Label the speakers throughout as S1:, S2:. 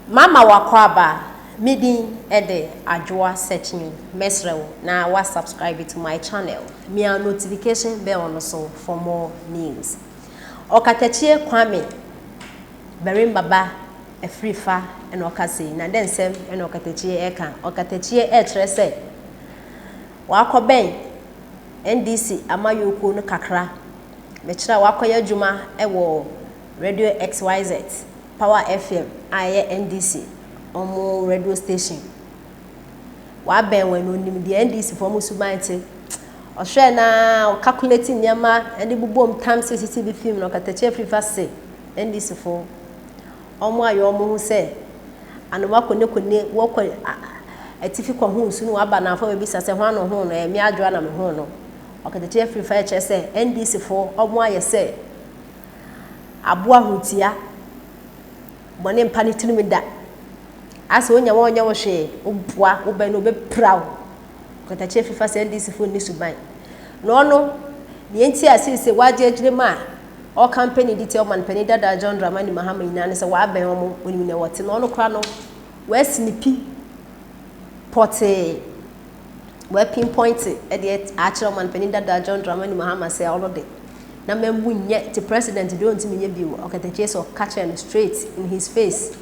S1: Mama wakwaba midi ede ajwa searching mesrewo na wa subscribe to my channel. Me a notification bell on so for more news. Okatakyie Kwame Berim Baba a free fa and okase na den sem and Okatakyie eka Okatakyie kire se wakoben NDC amayoko no kakra me kira wakoya adwuma ewo Radio XYZ Power FM aye NDC omo radio station wa ben when onim the NDC for mo subanti o hwe na calculating nyama and the bubom time CCTV film no Okatakyie prefer say NDC for omo ayo omo hu say and wakone woko atifi kwa hu nsu no aba na fa be bisa say hwan no hu no e mi adwa na me hu no Okatakyie prefer che say NDC for omo aye say aboa hutia bone mpani tinumi da asa onya wo hwe obua wo be no be proud Okatakyie fifa se NDC fo ni suban no ni enti asise waje agire ma o company detail man pani dada John Dramani Mahama ina ne se wa ben omo oni ne wote no kra no we snipi pote we pinpoint e de actual man pani dada John Dramani Mahama se all de na membu nye the president don't me nye biwo Okatakyie so catch him straight in his face.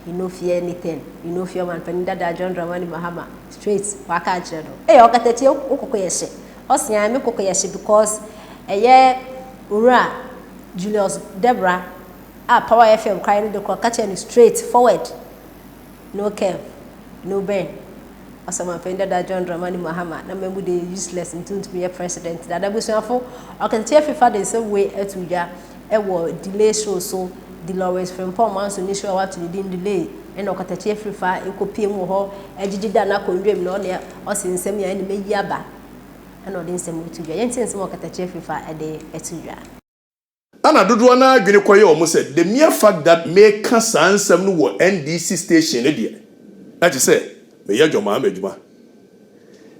S1: You no fear anything. You no fear man pani dada John Dramani Mahama straight waka achire do. Okatakyie okokoyehye. Osia me kokoyehye because ura Julius Debra Power FM crying the catch him straight forward. No curve, no bend. Asama penda da John Dramani Mahama na membu de useless into to be a president that abusuafo Okatakyie fifa the same way etuja ewo delay show so the Lawrence from Paul Manso ni show what to delay and Okatakyie fifa ekopie mu ho ejigida na kondwem na ne osinsem ya ni meyi aba na odin sem etuja yentense Okatakyie fifa ede etuja
S2: ana dodo na adwene koye o mo say the mere fact that make sansem no wo NDC station e de that you say me ya joma amedwuma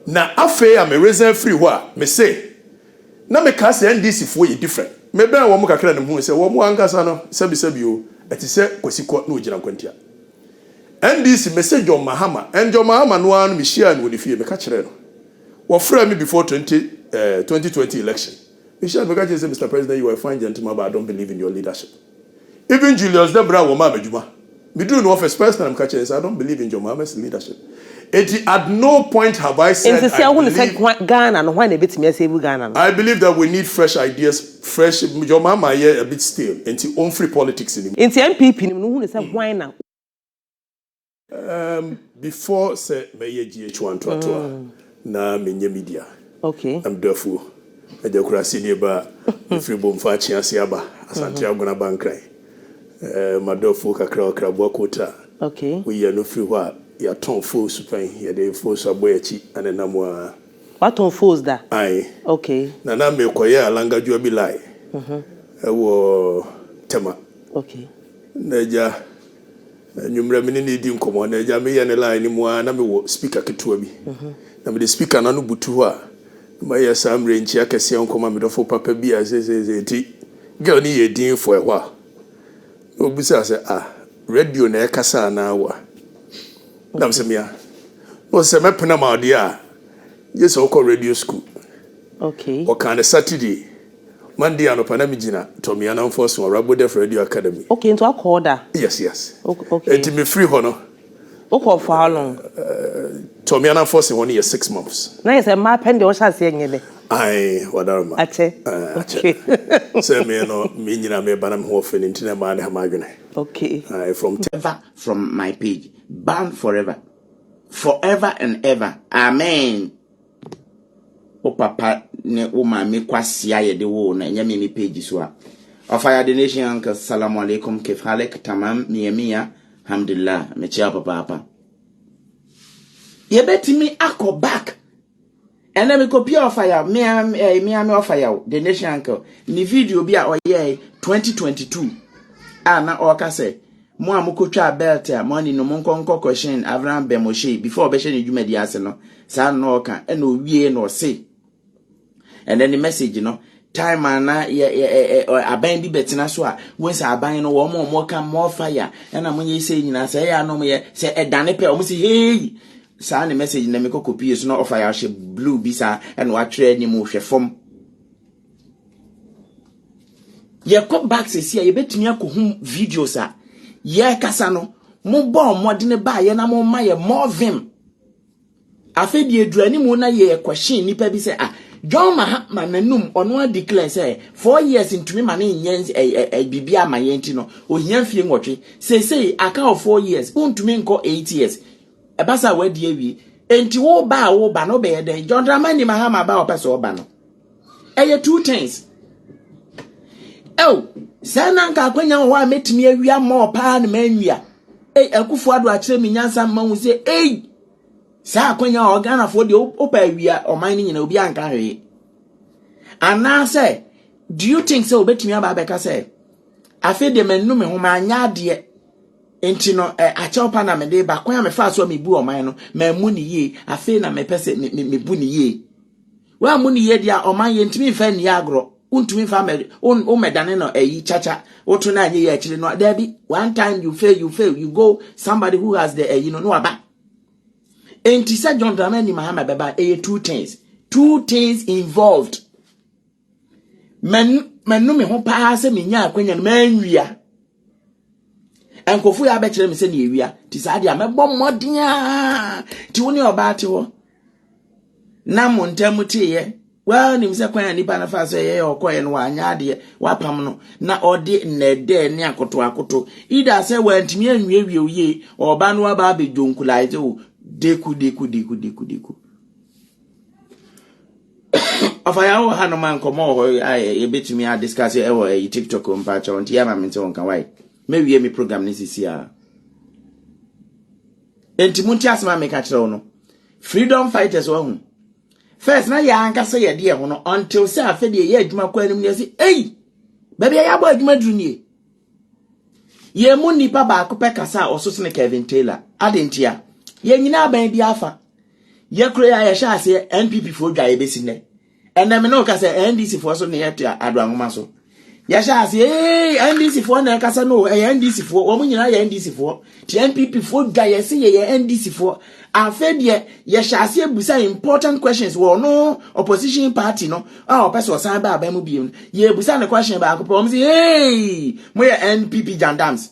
S2: na afa ya me reason free ho a me say na me ka say NDC fo ye different me ben wo mo kakra ne hu say wo mo ankasa no sabi o ati say kwasiko na ogina kwantia NDC message on Mahama and John Mahama no an me share no fie me ka kire no wo frame me before 2020 election me share me ka say Mr. President you are a fine gentleman but I don't believe in your leadership. Even Julius Debra wo ma amedwuma me do no first person I'm catching I don't believe in John Mahama's leadership. At no point have I said I believe that we need fresh ideas, fresh John Mahama here a bit still into own free politics in MPP before say me GH1 to na menye media.
S3: Okay.
S2: I'm therefore a democracy nearby free bomb for chance yaba asante agona bankrai. Madofo kakra krabo kota.
S3: Okay.
S2: We are no free wa ya ton fo supan ya de fo so aboyachi anenamwa.
S3: What ton fo da?
S2: Aye.
S3: Okay.
S2: Na me koye alanga ju bi lai. Ewo tema.
S3: Okay.
S2: Naja nyumra mini ni di nkomo naja me ya ne lai ni mu na me wo speaker ketua bi. Na me de speaker na no butu ho a ma ya samre nchi akese nkoma me dofo papa bi a se ti. Girl ni ye din fo e ho a. Obisa say radio na ekasa na wa nam se mia no se mepena ma de a yes o call radio school.
S3: Okay.
S2: O kan Saturday Monday anopa na migina Tomia na force on Rabode Radio Academy.
S3: Okay, into a quarter.
S2: Yes.
S3: Okay.
S2: Enti me free ho no.
S3: Okay, for how long?
S2: Tomia na force 1 year 6 months.
S3: Na yes ma pende o sha se nyele.
S2: Ai wadarma.
S3: Ache.
S2: Okay. Say me no me nyina me banam ho fe ntina ma ne ha madwene.
S3: Okay.
S4: From my page. Banned forever. Forever and ever. Amen. O papa ne o mami kwasia ye de wo na nya me page so a. Ofaya the nation uncle assalamu alaikum kif halek tamam mia alhamdulillah me chia papa. Ye beti me akọ back. And then me copy ofaya me ofaya the nation uncle. Ni video bi a oye 2022. Na oka say mo amukotwa belt a money no monkonko question Abraham Bemoshe before obeshe ni dwumadi ase no sa no oka e no wie no say and then the message time ana aban bi betina so a wonsa aban no wo mo ka mo fire na mo ye say nyina say ya no mo ye say edane pe o mo say hey sa na message na me ko copy so no fire she blue bi sa and wa tire ni mo hwe fom ye ko back say ye betumi akohum videos a ye kasa no mo bo modene ba ye na mo ma ye more vim afedi edurani mu na ye question nipa bi say John Mahama nanum ono declare say 4 years ntumi ma ne nyen bibia ma yenti no ohia fie nwotwe say aka of 4 years untumi nko 8 years ebasa wadi awie enti wo ba no be den John Dramani Mahama ba opeso ba no eye 2 things sana nka akwanya ho a metumi awia ma opa na manwia akufo ado a kire mi nyansa ma hu say sa akwanya organa for the opa awia o man nyina obi anka hwe ana say do you think so betumi aba beka say afi de mennu me ho ma anya de enti no acha opa na me de ba kwa me fa so me bu o man no ma mu ni ye afi na me pese me bu ni ye wa mu ni ye dia o man ye ntimi fa ni agro untumi fa me o medane no eyi chacha otu na anye ye akire no there be one time you fail you go somebody who has the no aba. Enti sa John Dramani Mahama beba 2 things involved. Men no me ho pa se me nya akwanya no manwia. Enkofu ya be kire me se na ewia. Ti sa dia me bom modin a. Ti woni oba te ho. Na mo ntam ti ye. Wa nim se kwanya ni ba na fa se ye okoye no anya de wa pam no na ode nnede ne akoto. Ida se wa ntimi anwie oye oba no aba be jonkulaize o. Deku. Afaya wo hanu man komo ho e betumi a discuss e TikTok on pa cha onti ya ma mente on kan why me wie mi program ni sisi a enti munti asema me ka kire no freedom fighters wo hu first na ya anka se ye de ho no until say afede ye adwuma kwa anim ne say baby ya bo adwuma duru nie ye mu nipa ba akopɛ kasa ososo ne Kevin Taylor adentia ye nyina ban bi afa ye kro ya ye sha ase NPP fo dwa ye besi ne ena me no ka se NDC fo so ne ye to ado anwoma so ye sha ase NDC fo na ka se no NDC fo wo nyina ye NDC fo ti NPP fo dwa ye se ye NDC fo afedie ye sha ase busa important questions wo no opposition party no person san ba mu bi ye busa ne question ba ko pom say mo ye NPP jandams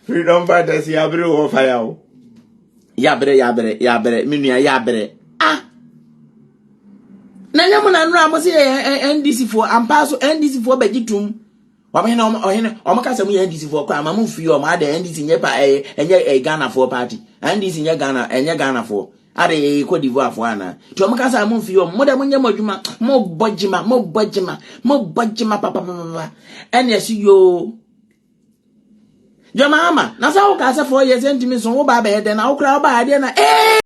S4: freedom fighters yabre wo fire o yabre minua yabre na nyamu na nra mo se NDC for ampa so NDC for begitum o me na o maka se mu NDC for kwa mamu fi o ma da NDC nye pa enye Ghana for party NDC nye Ghana enye Ghana for are Cote d'Ivoire for ana ti o maka se mamu fi o mo da mo nya madwuma mo bojima papa ene si yo Jama ama na sa wo ka se 4 years ntimi so wo ba be de na wo kra wo ba de na